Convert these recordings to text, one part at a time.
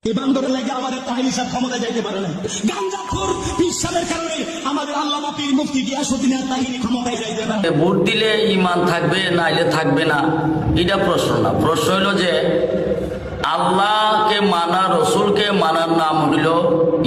এই বান্দরের লাগে আমাদের তাহির সাহেব ক্ষমতায় যাইতে পারে না। গাঞ্জাখোর পিসাবের কারণে আমাদের আল্লামা পীর মুফতি গিয়াসউদ্দিন তাহিরি ক্ষমতায় যাইতে পারে না। ভোট দিলে ইমান থাকবে নাইলে থাকবে না, এটা প্রশ্ন না। প্রশ্ন হইল যে আল্লাহকে মানা, রসুলকে মানার নাম হইল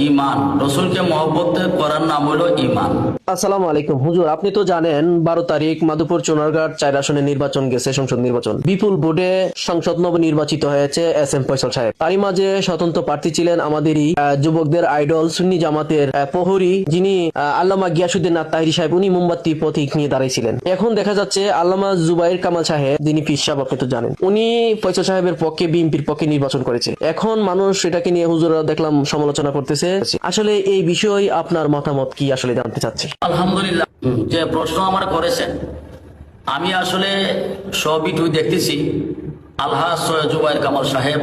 ইমান, রসুলকে মহব্বত করার নাম হইল ইমান। আসসালামু আলাইকুম হুজুর, আপনি তো জানেন 12 তারিখ মাধুপুর চুনারঘাট 4 আসনে নির্বাচন গেছে, সংসদ নির্বাচন। বিপুল ভোটে সংসদ নবনির্বাচিত হয়েছে SM ফয়সাল সাহেব। তারই মাঝে স্বতন্ত্র প্রার্থী ছিলেন আমাদেরই যুবকদের আইডল সুন্নি জামাতের প্রহরী, যিনি আল্লামা গিয়াসউদ্দিন তাহিরি সাহেব। উনি মোমবাতি প্রতীক নিয়ে দাঁড়িয়েছিলেন। এখন দেখা যাচ্ছে আল্লামা জুবাইর কামাল সাহেব, যিনি পীর সাহেব, আপনি তো জানেন, উনি ফয়সাল সাহেবের পক্ষে, বিএনপির পক্ষে নির্বাচন করেছে। এখন মানুষ এটাকে নিয়ে হুজুরা দেখলাম সমালোচনা করতেছে। আসলে এই বিষয়ে আপনার মতামত কি আসলে জানতে চাচ্ছি। আলহামদুলিল্লাহ, যে প্রশ্ন আমার করেছেন আমি আসলে সবই দেখতেছি। আলহাজ জুবাইর কামাল সাহেব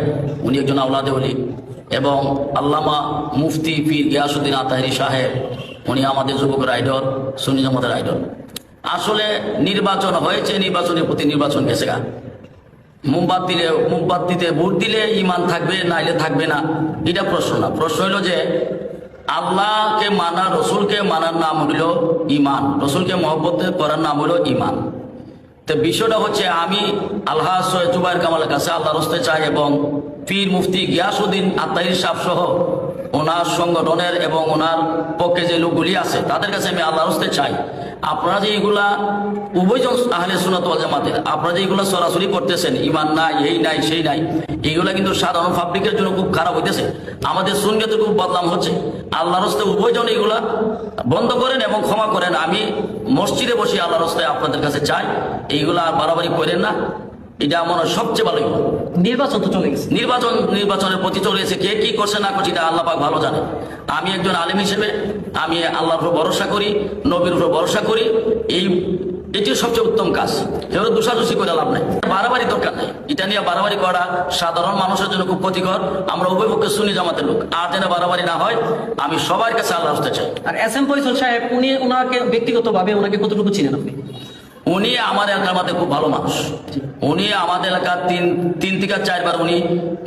উনি একজন আওলাদে ওলি, এবং আল্লামা মুফতি পীর গিয়াসউদ্দিন তাহিরি সাহেব উনি আমাদের যুবকের আইডল, সুন্নি জামাতের আইডল। আসলে নির্বাচন হয়েছে, নির্বাচনের প্রতি নির্বাচন গেছে গা। মোমবাতিতে ভোট দিলে ইমান থাকবে নাইলে থাকবে না, এটা প্রশ্ন না। প্রশ্ন হইল যে আল্লাহকে মানা, রসুলকে মানার নাম হইল ইমান, রসুলকে মহব্বত করার নাম হইল ইমান। তো বিষয়টা হচ্ছে আমি আলহাজ জুবাইর কামালের কাছে আল্লাহর রাস্তায় চাই, এবং পীর মুফতি গিয়াসউদ্দিন তাহিরি সাহেব সহ ওনার সংগঠনের এবং ওনার পক্ষে যে লোকগুলি আছে তাদের কাছে আমি আল্লাহর রাস্তায় চাই, আপনারা যে এগুলা উভয়জন আহলে সুন্নাত ওয়াল জামাতের, আপনারা যে এগুলা সরাসরি করতেছেন, ইমান নাই, এই নাই, সেই নাই, এইগুলা কিন্তু সাধারণ পাবলিকের জন্য খুব খারাপ হইতেছে। আমাদের সুন্নিয়তে খুব বদনাম হচ্ছে। আল্লাহর রাস্তায় উভয়জন এগুলা বন্ধ করেন এবং ক্ষমা করেন। আমি মসজিদে বসে আল্লাহর রাস্তায় আপনাদের কাছে চাই, এইগুলা আর বাড়াবাড়ি করেন না। এটা মনে হয় সবচেয়ে ভালো। নির্বাচন তো চলে গেছে, নির্বাচনের প্রতি চলে গেছে। কে কি করছে না করছে এটা আল্লাহ পাক ভালো জানে। আমি একজন আলেম হিসেবে আমি আল্লাহর উপর ভরসা করি, নবীর উপর ভরসা করি। এটি সবচেয়ে উত্তম কাজ। এবার দোষাদোষি করে লাভ নাই, বাড়াবাড়ি দরকার নাই। এটা নিয়ে বাড়াবাড়ি করা সাধারণ মানুষের জন্য খুব ক্ষতিকর। আমরা উভয় পক্ষে সুন্নি জামাতের লোক, আর যেন বাড়াবাড়ি না হয় আমি সবার কাছে আল্লাহ রাস্তায় চাই। আর SM ফয়সাল সাহেব ওনাকে ব্যক্তিগতভাবে ওনাকে কতটুকু চিনেন আপনি? উনি আমার এলাকার মধ্যে খুব ভালো মানুষ। উনি আমাদের এলাকার তিন থেকে 4 বার উনি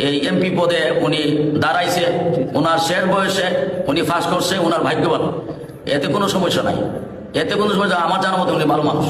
এই MP পদে উনি দাঁড়াইছে। ওনার শেষ বয়সে উনি পাস করছে, ওনার ভাগ্য ভালো, এতে কোনো সমস্যা নাই। এতে কোনো সমস্যা, আমার জানার মতো উনি ভালো মানুষ।